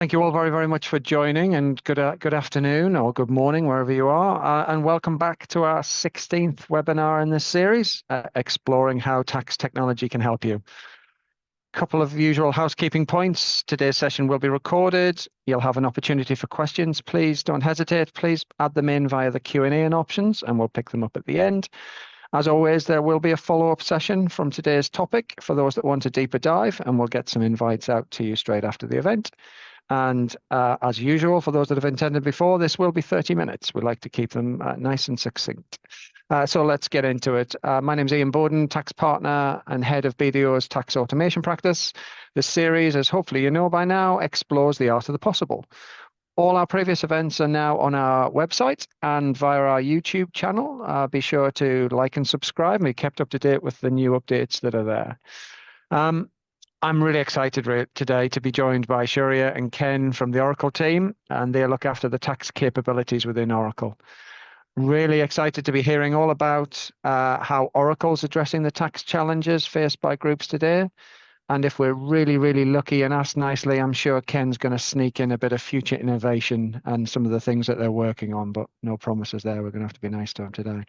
Thank you all very, very much for joining, and good afternoon or good morning, wherever you are. And welcome back to our 16th webinar in this series, exploring how tax technology can help you. Couple of usual housekeeping points. Today's session will be recorded. You'll have an opportunity for questions. Please don't hesitate. Please add them in via the Q&A and options, and we'll pick them up at the end. As always, there will be a follow-up session from today's topic for those that want a deeper dive, and we'll get some invites out to you straight after the event. And as usual, for those that have attended before, this will be 30 minutes. We like to keep them nice and succinct. So let's get into it. My name is Ian Bowden, tax partner and head of BDO's tax automation practice. This series, as hopefully you know by now, explores the art of the possible. All our previous events are now on our website and via our YouTube channel. Be sure to like and subscribe and be kept up to date with the new updates that are there. I'm really excited today to be joined by Sherria and Ken from the Oracle team, and they look after the tax capabilities within Oracle. Really excited to be hearing all about how Oracle's addressing the tax challenges faced by groups today. And if we're really, really lucky and asked nicely, I'm sure Ken's going to sneak in a bit of future innovation and some of the things that they're working on, but no promises there. We're going to have to be nice to him today.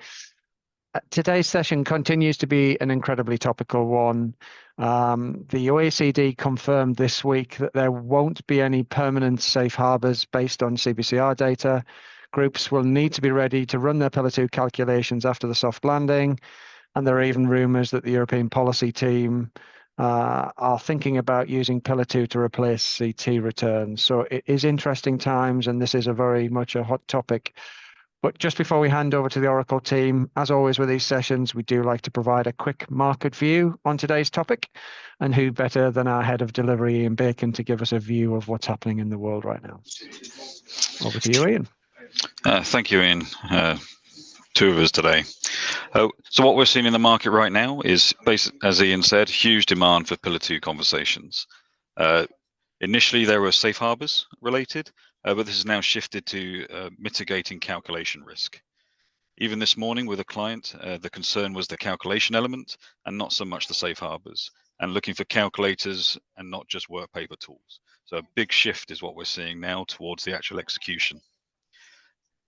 Today's session continues to be an incredibly topical one. The OECD confirmed this week that there won't be any permanent safe harbors based on CBCR data. Groups will need to be ready to run their Pillar 2 calculations after the soft landing. And there are even rumors that the European policy team are thinking about using Pillar 2 to replace CT returns. So it is interesting times, and this is a very much a hot topic. But just before we hand over to the Oracle team, as always with these sessions, we do like to provide a quick market view on today's topic. And who better than our head of delivery, Ian Bacon, to give us a view of what's happening in the world right now. Over to you, Ian. Thank you, Ian. Two of us today. So what we're seeing in the market right now is, as Ian said, huge demand for Pillar 2 conversations. Initially, there were safe harbors related, but this has now shifted to mitigating calculation risk. Even this morning with a client, the concern was the calculation element and not so much the safe harbors, and looking for calculators and not just work paper tools. So a big shift is what we're seeing now towards the actual execution.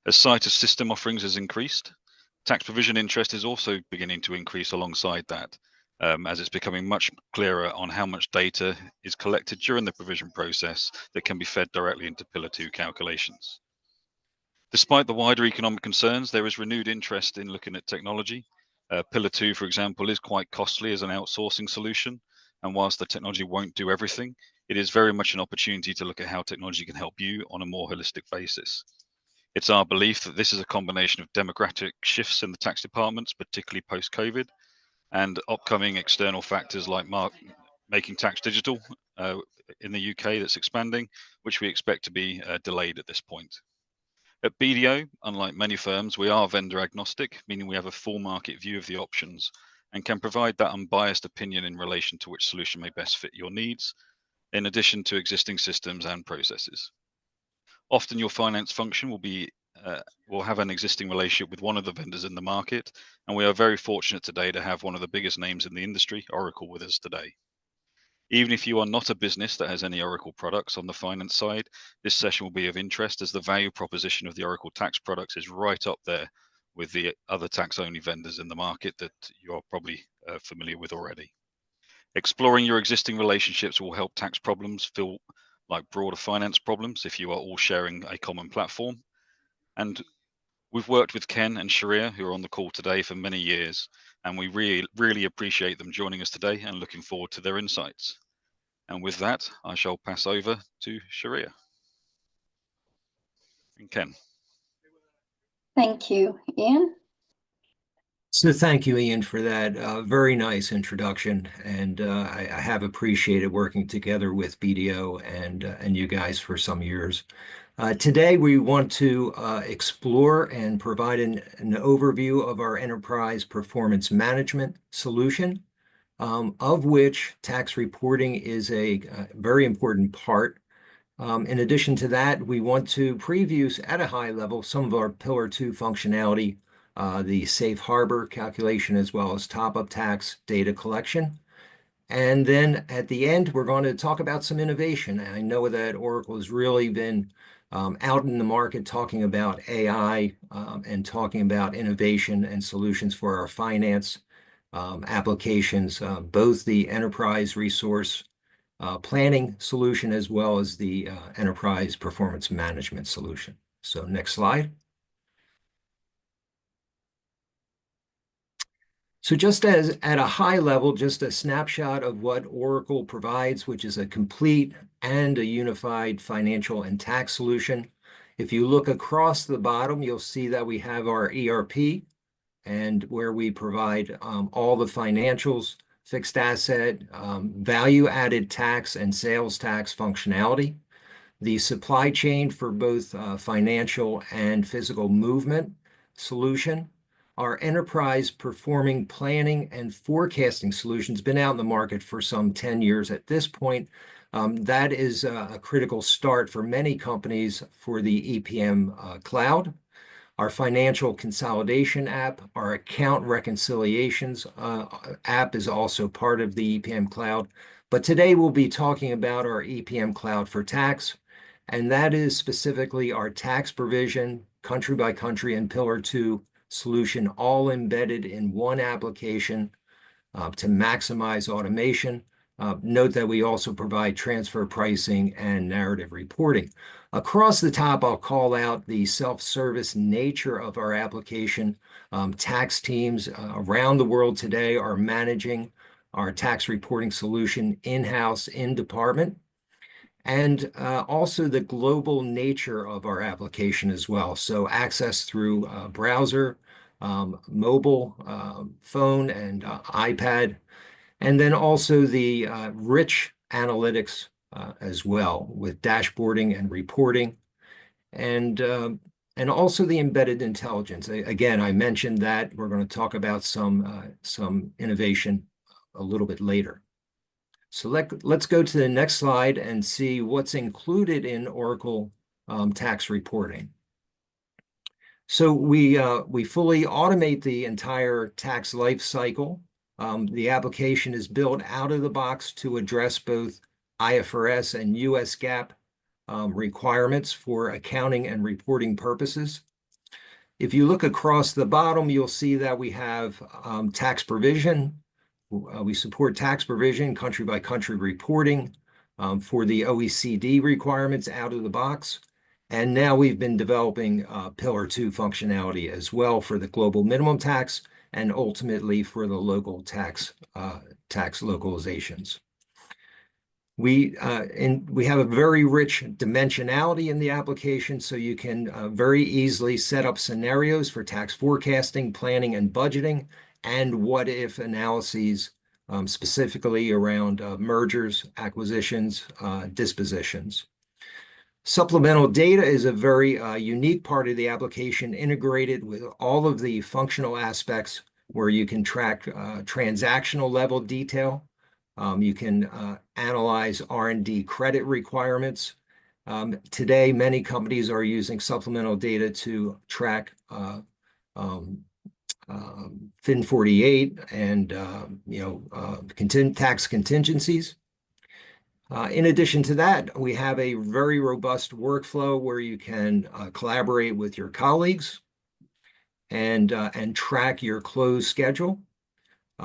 As sight of system offerings has increased, tax provision interest is also beginning to increase alongside that, as it's becoming much clearer on how much data is collected during the provision process that can be fed directly into Pillar 2 calculations. Despite the wider economic concerns, there is renewed interest in looking at technology. Pillar 2, for example, is quite costly as an outsourcing solution, and whilst the technology won't do everything, it is very much an opportunity to look at how technology can help you on a more holistic basis. It's our belief that this is a combination of demographic shifts in the tax departments, particularly post-COVID, and upcoming external factors like making tax digital in the UK that's expanding, which we expect to be delayed at this point. At BDO, unlike many firms, we are vendor agnostic, meaning we have a full market view of the options and can provide that unbiased opinion in relation to which solution may best fit your needs, in addition to existing systems and processes. Often your finance function will have an existing relationship with one of the vendors in the market, and we are very fortunate today to have one of the biggest names in the industry, Oracle, with us today. Even if you are not a business that has any Oracle products on the finance side, this session will be of interest as the value proposition of the Oracle tax products is right up there with the other tax-only vendors in the market that you are probably familiar with already. Exploring your existing relationships will help tax problems feel like broader finance problems if you are all sharing a common platform. And we've worked with Ken and Sherria, who are on the call today, for many years, and we really appreciate them joining us today and looking forward to their insights. And with that, I shall pass over to Sherria and Ken. Thank you, Ian. So thank you, Ian, for that very nice introduction. And I have appreciated working together with BDO and you guys for some years. Today, we want to explore and provide an overview of our enterprise performance management solution, of which tax reporting is a very important part. In addition to that, we want to preview at a high level some of our Pillar 2 functionality, the safe harbor calculation, as well as top-up tax data collection. And then at the end, we're going to talk about some innovation. I know that Oracle has really been out in the market talking about AI and talking about innovation and solutions for our finance applications, both the enterprise resource planning solution as well as the enterprise performance management solution. So next slide. So just as at a high level, just a snapshot of what Oracle provides, which is a complete and a unified financial and tax solution. If you look across the bottom, you'll see that we have our ERP and where we provide all the financials, fixed asset, value-added tax and sales tax functionality, the supply chain for both financial and physical movement solution. Our enterprise performing planning and forecasting solutions been out in the market for some 10 years at this point. That is a critical start for many companies for the EPM cloud. Our financial consolidation app, our account reconciliations app is also part of the EPM cloud. But today we'll be talking about our EPM cloud for tax, and that is specifically our tax provision, country by country, and Pillar 2 solution, all embedded in one application to maximize automation. Note that we also provide transfer pricing and narrative reporting. Across the top, I'll call out the self-service nature of our application. Tax teams around the world today are managing our tax reporting solution in-house, in department, and also the global nature of our application as well. So access through browser, mobile phone, and iPad, and then also the rich analytics as well with dashboarding and reporting, and also the embedded intelligence. Again, I mentioned that we're going to talk about some innovation a little bit later. So let's go to the next slide and see what's included in Oracle tax reporting. So we fully automate the entire tax life cycle. The application is built out of the box to address both IFRS and US GAAP requirements for accounting and reporting purposes. If you look across the bottom, you'll see that we have tax provision. We support tax provision, country by country reporting for the OECD requirements out of the box. And now we've been developing Pillar 2 functionality as well for the global minimum tax and ultimately for the local tax localizations. We have a very rich dimensionality in the application, so you can very easily set up scenarios for tax forecasting, planning, and budgeting, and what-if analyses specifically around mergers, acquisitions, dispositions. Supplemental data is a very unique part of the application, integrated with all of the functional aspects where you can track transactional level detail. You can analyze R&D credit requirements. Today, many companies are using supplemental data to track FIN 48 and tax contingencies. In addition to that, we have a very robust workflow where you can collaborate with your colleagues and track your close schedule.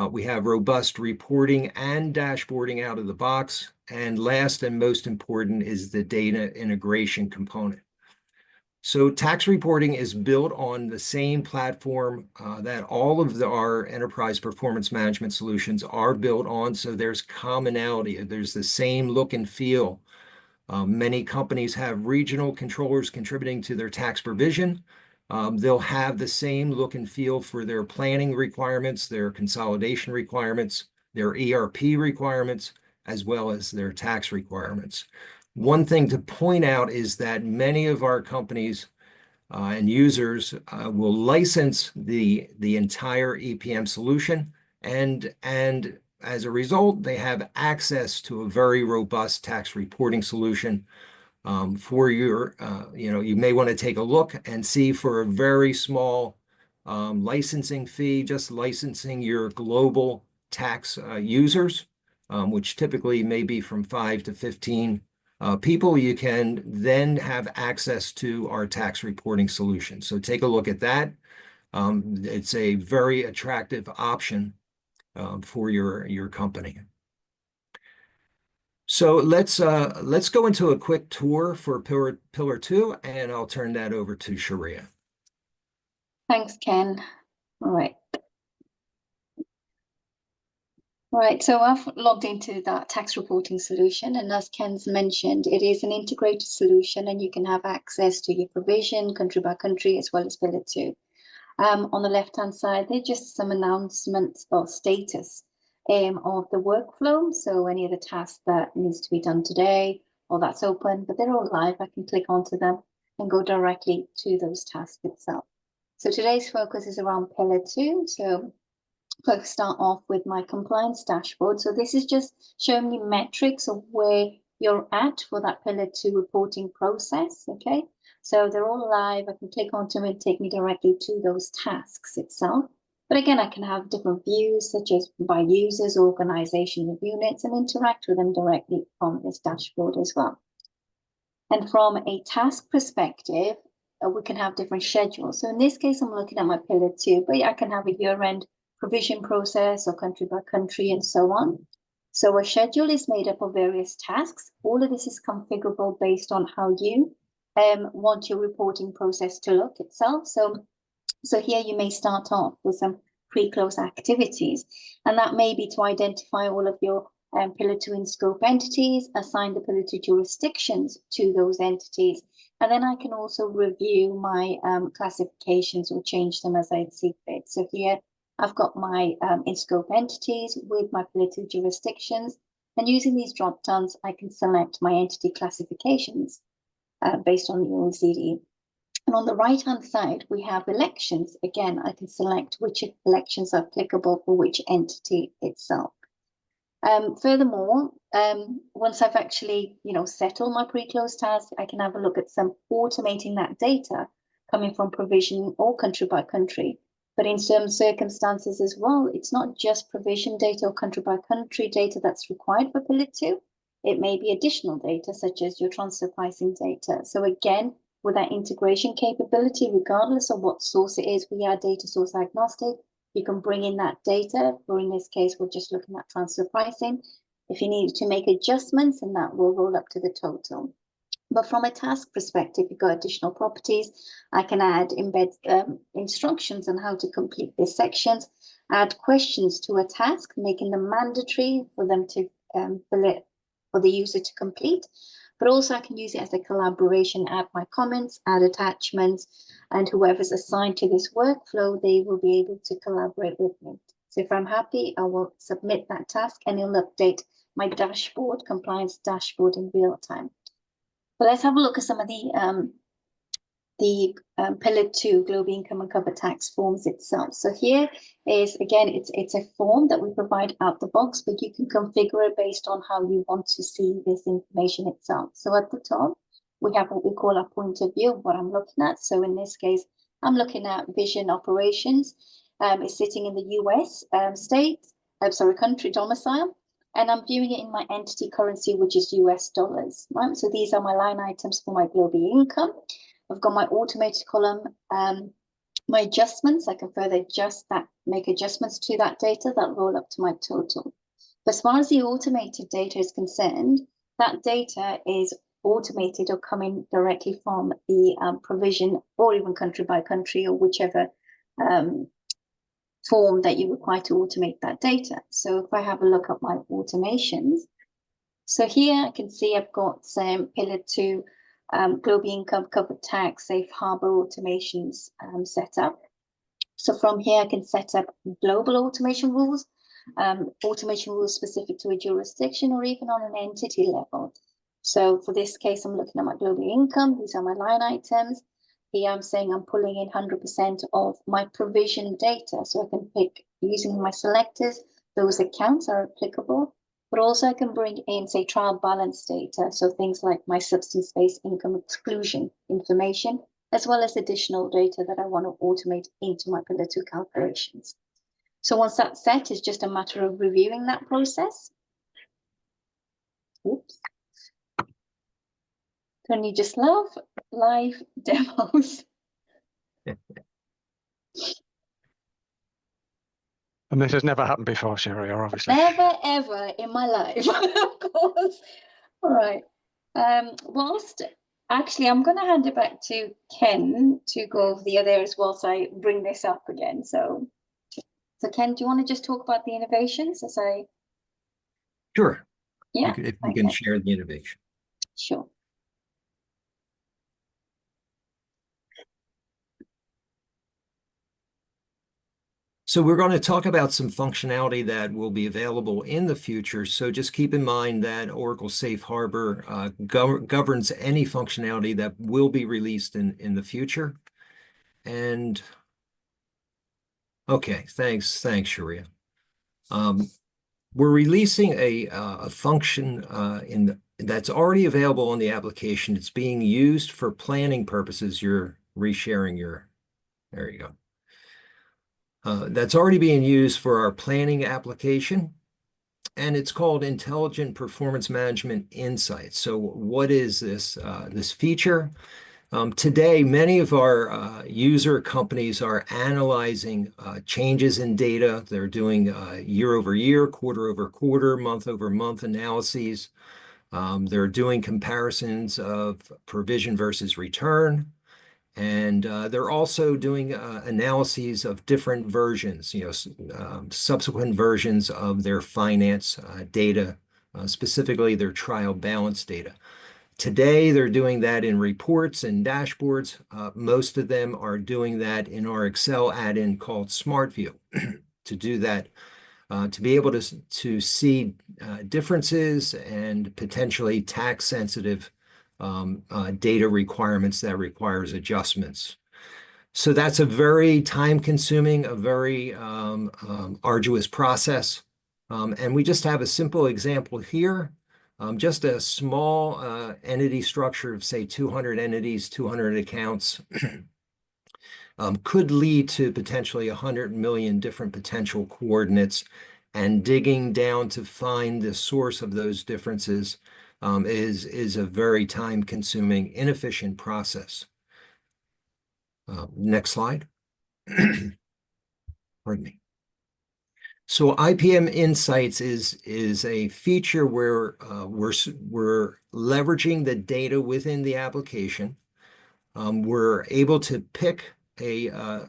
We have robust reporting and dashboarding out of the box. And last and most important is the data integration component. So tax reporting is built on the same platform that all of our enterprise performance management solutions are built on. So there's commonality. There's the same look and feel. Many companies have regional controllers contributing to their tax provision. They'll have the same look and feel for their planning requirements, their consolidation requirements, their ERP requirements, as well as their tax requirements. One thing to point out is that many of our companies and users will license the entire EPM solution, and as a result, they have access to a very robust tax reporting solution for your, you may want to take a look and see for a very small licensing fee, just licensing your global tax users. which typically may be from 5 to 15 people, you can then have access to our tax reporting solution. So take a look at that. It's a very attractive option for your company. So let's go into a quick tour for pillar 2, and I'll turn that over to Sherria. Thanks, Ken. All right. Right, so I've logged into that tax reporting solution, and as Ken's mentioned, it is an integrated solution, and you can have access to your provision, country by country, as well as pillar 2. On the left-hand side, they're just some announcements or status of the workflow. So any of the tasks that needs to be done today, or that's open, but they're all live. I can click onto them and go directly to those tasks itself. So today's focus is around pillar 2. So let's start off with my compliance dashboard. So this is just showing you metrics of where you're at for that pillar 2 reporting process. Okay, so they're all live. I can click onto them and take me directly to those tasks itself. But again, I can have different views, such as by users, organization of units, and interact with them directly from this dashboard as well. And from a task perspective, we can have different schedules. So in this case, I'm looking at my pillar 2, but I can have a year-end provision process or country by country and so on. So a schedule is made up of various tasks. All of this is configurable based on how you want your reporting process to look itself. So here you may start off with some pre-close activities, and that may be to identify all of your pillar 2 in scope entities, assign the pillar 2 jurisdictions to those entities, and then I can also review my classifications or change them as I see fit. So here I've got my in-scope entities with my pillar 2 jurisdictions, and using these drop-downs, I can select my entity classifications based on the OECD. And on the right-hand side, we have elections. Again, I can select which elections are applicable for which entity itself. Furthermore, once I've actually, settled my pre-close task, I can have a look at some automating that data coming from provision or country by country. But in some circumstances as well, it's not just provision data or country by country data that's required for pillar 2. It may be additional data, such as your transfer pricing data. So again, with that integration capability, regardless of what source it is, we are data source agnostic. You can bring in that data, or in this case, we're just looking at transfer pricing. If you need to make adjustments, and that will roll up to the total. But from a task perspective, you've got additional properties. I can embed instructions on how to complete these sections, add questions to a task, making them mandatory for them to for the user to complete. But also I can use it as a collaboration, add my comments, add attachments, and whoever's assigned to this workflow, they will be able to collaborate with me. So if I'm happy, I will submit that task and it'll update my dashboard, compliance dashboard in real time. But let's have a look at some of the pillar 2 global income and cover tax forms itself. So here is, again, it's a form that we provide out the box, but you can configure it based on how you want to see this information itself. So at the top, we have what we call our point of view of what I'm looking at. So in this case, I'm looking at Vision Operations. It's sitting in the US country domicile, and I'm viewing it in my entity currency, which is US dollars, right? So these are my line items for my global income. I've got my automated column, my adjustments. I can further adjust that, make adjustments to that data that roll up to my total. But as far as the automated data is concerned, that data is automated or coming directly from the provision, or even country by country, or whichever form that you require to automate that data. So if I have a look at my automations, so here I can see I've got some pillar 2 global income, covered tax, safe harbor automations set up. So from here, I can set up global automation rules specific to a jurisdiction, or even on an entity level. So for this case, I'm looking at my global income. These are my line items. Here I'm saying I'm pulling in 100% of my provision data. So I can pick, using my selectors, those accounts are applicable. But also I can bring in, say, trial balance data, so things like my substance-based income exclusion information, as well as additional data that I want to automate into my pillar 2 calculations. So once that's set, it's just a matter of reviewing that process. Oops. Don't you just love live demos? And this has never happened before, Sherria, obviously. Never ever in my life, of course. All right. Whilst actually, I'm going to hand it back to Ken to go over the other areas whilst I bring this up again. So Ken, do you want to just talk about the innovations as I? Sure. Yeah. If you can share the innovation. Sure. So we're going to talk about some functionality that will be available in the future. So just keep in mind that Oracle Safe Harbor governs any functionality that will be released in the future. And okay, thanks, Sherria. We're releasing a function that's already available on the application. It's being used for planning purposes. You're resharing there you go. That's already being used for our planning application, and it's called Intelligent Performance Management Insights. So what is this feature? Today, many of our user companies are analyzing changes in data. They're doing year over year, quarter over quarter, month over month analyses. They're doing comparisons of provision versus return. And they're also doing analyses of different versions, subsequent versions of their finance data, specifically their trial balance data. Today, they're doing that in reports and dashboards. Most of them are doing that in our Excel add-in called SmartView. To do that, to be able to see differences and potentially tax-sensitive data requirements that requires adjustments. So that's a very time-consuming, a very arduous process. And we just have a simple example here. Just a small entity structure of, say, 200 entities, 200 accounts could lead to potentially 100 million different potential coordinates, and digging down to find the source of those differences is a very time-consuming, inefficient process. Next slide. Pardon me. So IPM Insights is a feature where we're leveraging the data within the application. We're able to pick a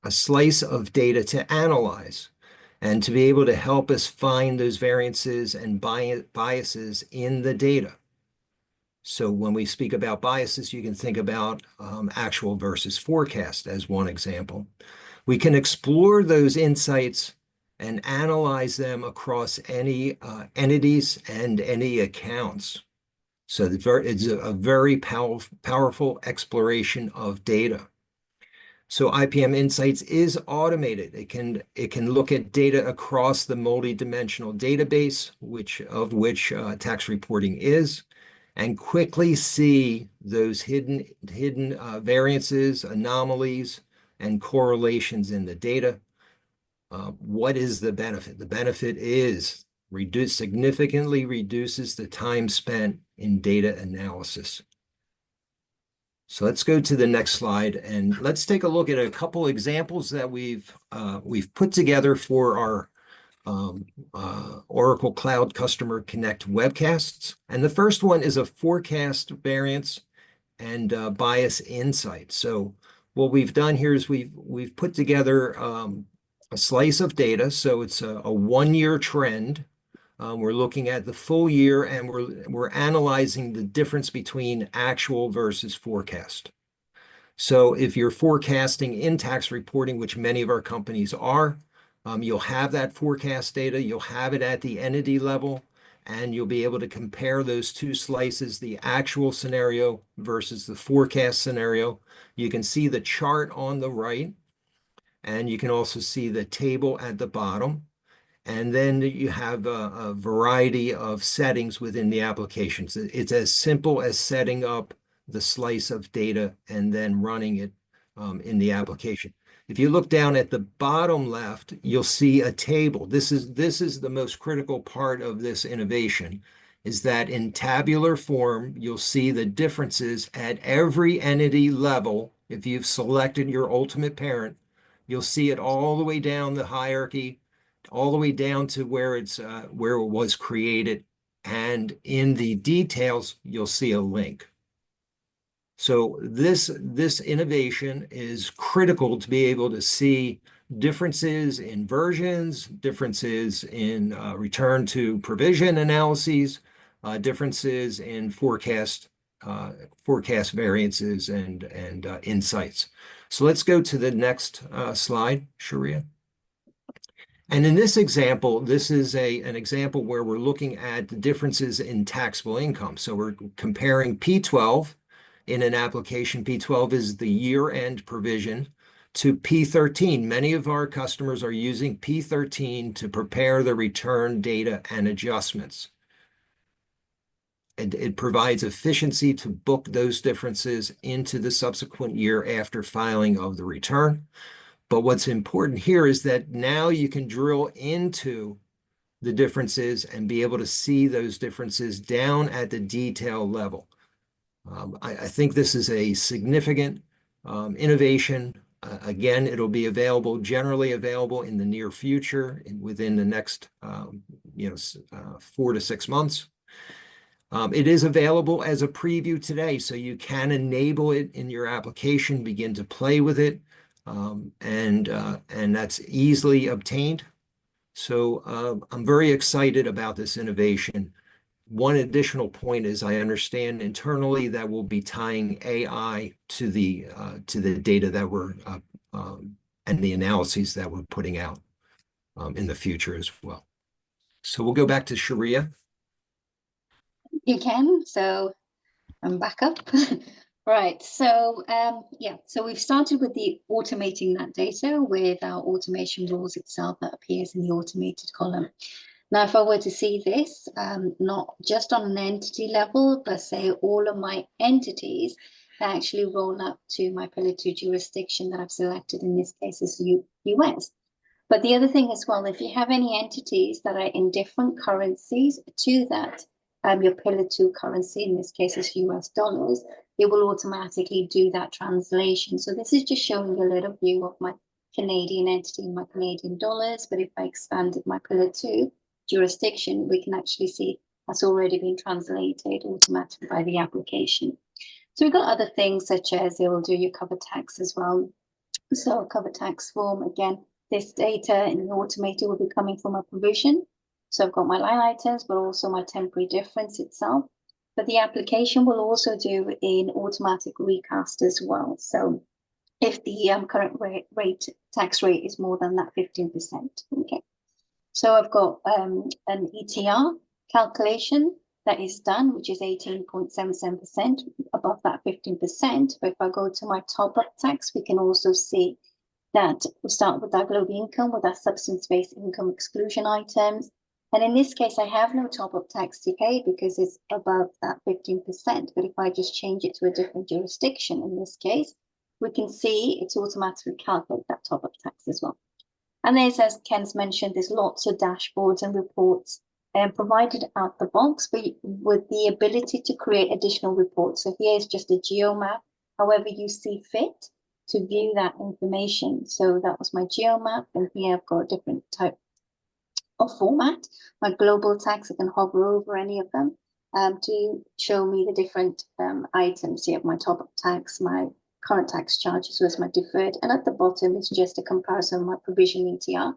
slice of data to analyze and to be able to help us find those variances and biases in the data. So when we speak about biases, you can think about actual versus forecast as one example. We can explore those insights and analyze them across any entities and any accounts. So it's a very powerful exploration of data. So IPM Insights is automated. It can look at data across the multi-dimensional database, which tax reporting is, and quickly see those hidden variances, anomalies, and correlations in the data. What is the benefit? The benefit is significantly reduces the time spent in data analysis. So let's go to the next slide, and let's take a look at a couple examples that we've put together for our Oracle Cloud Customer Connect webcasts. And the first one is a forecast variance and bias insight. So what we've done here is we've put together a slice of data. So it's a 1-year trend. We're looking at the full year, and we're analyzing the difference between actual versus forecast. So if you're forecasting in tax reporting, which many of our companies are, you'll have that forecast data, you'll have it at the entity level, and you'll be able to compare those two slices, the actual scenario versus the forecast scenario. You can see the chart on the right, and you can also see the table at the bottom. And then you have a variety of settings within the applications. It's as simple as setting up the slice of data and then running it in the application. If you look down at the bottom left, you'll see a table. This is the most critical part of this innovation, is that in tabular form, you'll see the differences at every entity level. If you've selected your ultimate parent, you'll see it all the way down the hierarchy, all the way down to where where it was created. And in the details, you'll see a link. So this innovation is critical to be able to see differences in versions, differences in return to provision analyses, differences in forecast variances and insights. So let's go to the next slide, Sherria. And in this example, this is an example where we're looking at the differences in taxable income. So we're comparing P12 in an application. P12 is the year-end provision to P13. Many of our customers are using P13 to prepare the return data and adjustments. And it provides efficiency to book those differences into the subsequent year after filing of the return. But what's important here is that now you can drill into the differences and be able to see those differences down at the detail level. I think this is a significant innovation. Again, it'll be generally available in the near future, within the next 4 to 6 months. It is available as a preview today, so you can enable it in your application, begin to play with it, and that's easily obtained. So I'm very excited about this innovation. One additional point is I understand internally that we'll be tying AI to the data that we're and the analyses that we're putting out in the future as well. So we'll go back to Sherria. You can. So I'm back up. Right. So so we've started with the automating that data with our automation rules itself that appears in the automated column. Now, if I were to see this, not just on an entity level, but say all of my entities that actually roll up to my Pillar 2 jurisdiction that I've selected, in this case is US. But the other thing as well, if you have any entities that are in different currencies to that, your Pillar 2 currency, in this case is US dollars, it will automatically do that translation. So this is just showing a little view of my Canadian entity in my Canadian dollars. But if I expanded my Pillar 2 jurisdiction, we can actually see that's already been translated automatically by the application. So we've got other things such as it will do your cover tax as well. So cover tax form, again, this data in the automated will be coming from a provision. So I've got my line items, but also my temporary difference itself. But the application will also do an automatic recast as well. So if the current tax rate is more than that 15%, okay. So I've got an ETR calculation that is done, which is 18.77% above that 15%. But if I go to my top-up tax, we can also see that we start with our global income with our substance-based income exclusion items. And in this case, I have no top-up tax to pay because it's above that 15%. But if I just change it to a different jurisdiction, in this case, we can see it's automatically calculate that top-up tax as well. And there's, as Ken's mentioned, there's lots of dashboards and reports provided out the box, but with the ability to create additional reports. So here's just a geo map, however you see fit to view that information. So that was my geo map, and here I've got a different type of format. My global tax, I can hover over any of them to show me the different items. Here, my top-up tax, my current tax charges was my deferred, and at the bottom it's just a comparison of my provision ETR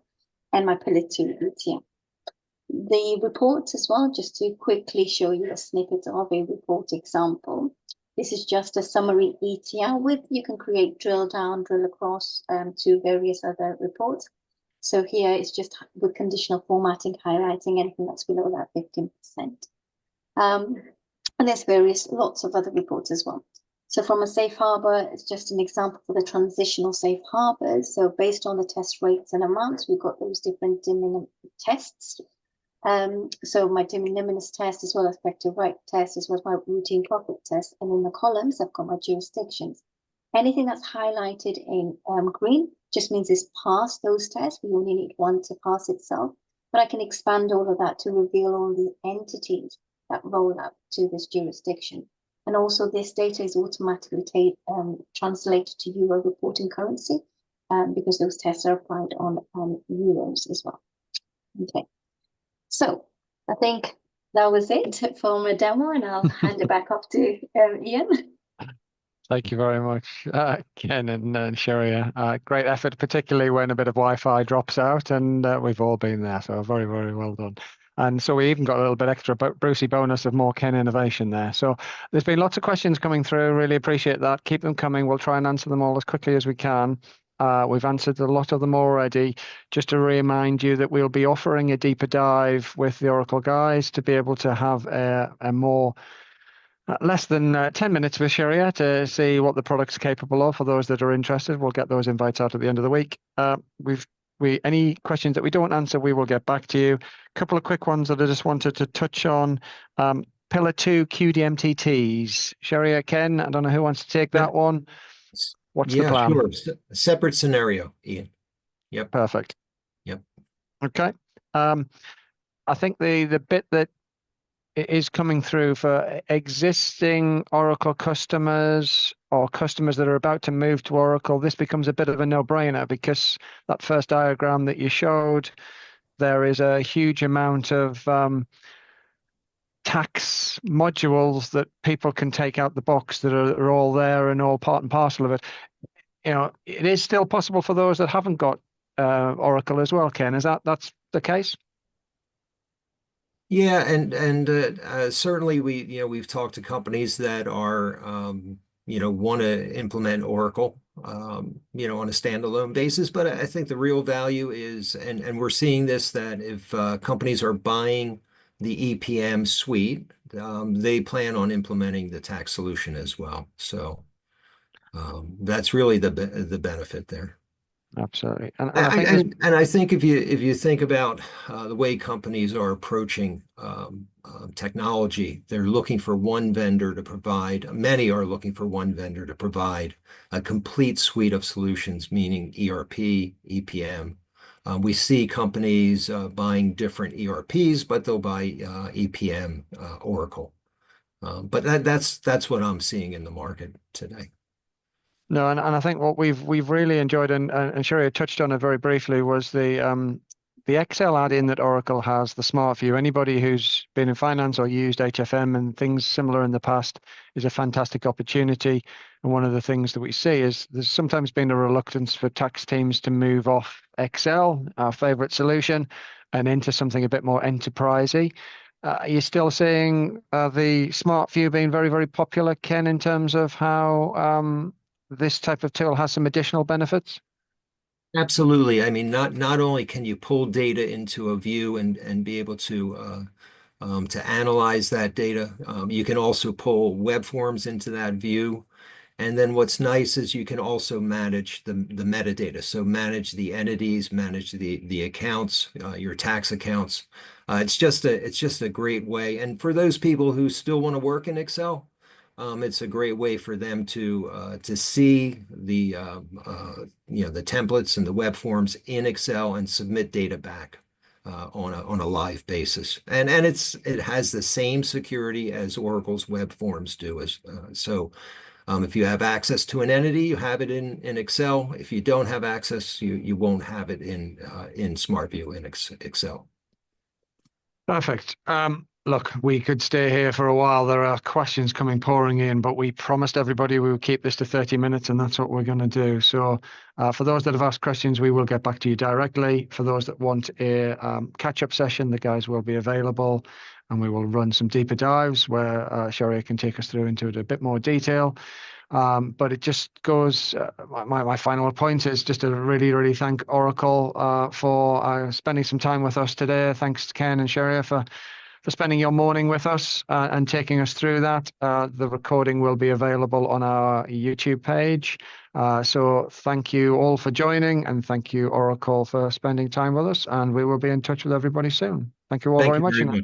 and my Pillar 2 ETR. The reports as well, just to quickly show you a snippet of a report example. This is just a summary ETR with, you can create drill down, drill across to various other reports. So here it's just with conditional formatting, highlighting anything that's below that 15%. And there's lots of other reports as well. So from a safe harbor, it's just an example for the transitional safe harbors. So based on the test rates and amounts, we've got those different de minimis tests. So my de minimis test as well as effective right test as well as my routine profit test. And in the columns, I've got my jurisdictions. Anything that's highlighted in green just means it's passed those tests. We only need one to pass itself. But I can expand all of that to reveal all the entities that roll up to this jurisdiction. And also this data is automatically translated to Euro reporting currency because those tests are applied on euros as well. Okay, so I think that was it for my demo, and I'll hand it back up to Ian. Thank you very much, Ken and Sherria. Great effort, particularly when a bit of Wi-Fi drops out, and we've all been there, so very, very well done. And so we even got a little bit extra Brucey bonus of more Ken innovation there. So there's been lots of questions coming through. Really appreciate that. Keep them coming. We'll try and answer them all as quickly as we can. We've answered a lot of them already. Just to remind you that we'll be offering a deeper dive with the Oracle guys to be able to have a more less than 10 minutes with Sherria to see what the product's capable of. For those that are interested, we'll get those invites out at the end of the week. Any questions that we don't answer, we will get back to you. A couple of quick ones that I just wanted to touch on. Pillar 2 QDMTTs. Sherria, Ken, I don't know who wants to take that one. What's the plan? Sure. Separate scenario, Ian. Yep. Perfect. Yep. Okay. I think the bit that is coming through for existing Oracle customers or customers that are about to move to Oracle, this becomes a bit of a no-brainer because that first diagram that you showed, there is a huge amount of tax modules that people can take out the box that are all there and all part and parcel of it. You know, it is still possible for those that haven't got Oracle as well, Ken. That's the case? Yeah, and certainly we've talked to companies that are want to implement Oracle on a standalone basis, but I think the real value is, and we're seeing this, that if companies are buying the EPM suite, they plan on implementing the tax solution as well. So that's really the benefit there. Absolutely. And I think if you think about the way companies are approaching technology, they're looking for one vendor to provide. Many are looking for one vendor to provide a complete suite of solutions, meaning ERP, EPM. We see companies buying different ERPs, but they'll buy EPM, Oracle. But that's what I'm seeing in the market today. No, and I think what we've really enjoyed, and Sherria touched on it very briefly, was the Excel add-in that Oracle has, the Smart View. Anybody who's been in finance or used HFM and things similar in the past is a fantastic opportunity. And one of the things that we see is there's sometimes been a reluctance for tax teams to move off Excel, our favorite solution, and into something a bit more enterprisey. Are you still seeing the Smart View being very, very popular, Ken, in terms of how this type of tool has some additional benefits? Absolutely. I mean, not only can you pull data into a view and be able to analyze that data, you can also pull web forms into that view. And then what's nice is you can also manage the metadata. So manage the entities, manage the accounts, your tax accounts. It's just a great way. And for those people who still want to work in Excel, it's a great way for them to see the the templates and the web forms in Excel and submit data back on a live basis. And it has the same security as Oracle's web forms do. If you have access to an entity, you have it in Excel. If you don't have access, you won't have it in SmartView in Excel. Perfect. Look, we could stay here for a while. There are questions pouring in, but we promised everybody we would keep this to 30 minutes, and that's what we're going to do. So for those that have asked questions, we will get back to you directly. For those that want a catch-up session, the guys will be available, and we will run some deeper dives where Sherria can take us through into it a bit more detail. But it just goes, my final point is just to really, really thank Oracle for spending some time with us today. Thanks to Ken and Sherria for spending your morning with us and taking us through that. The recording will be available on our YouTube page. So thank you all for joining, and thank you, Oracle, for spending time with us. And we will be in touch with everybody soon. Thank you all very much.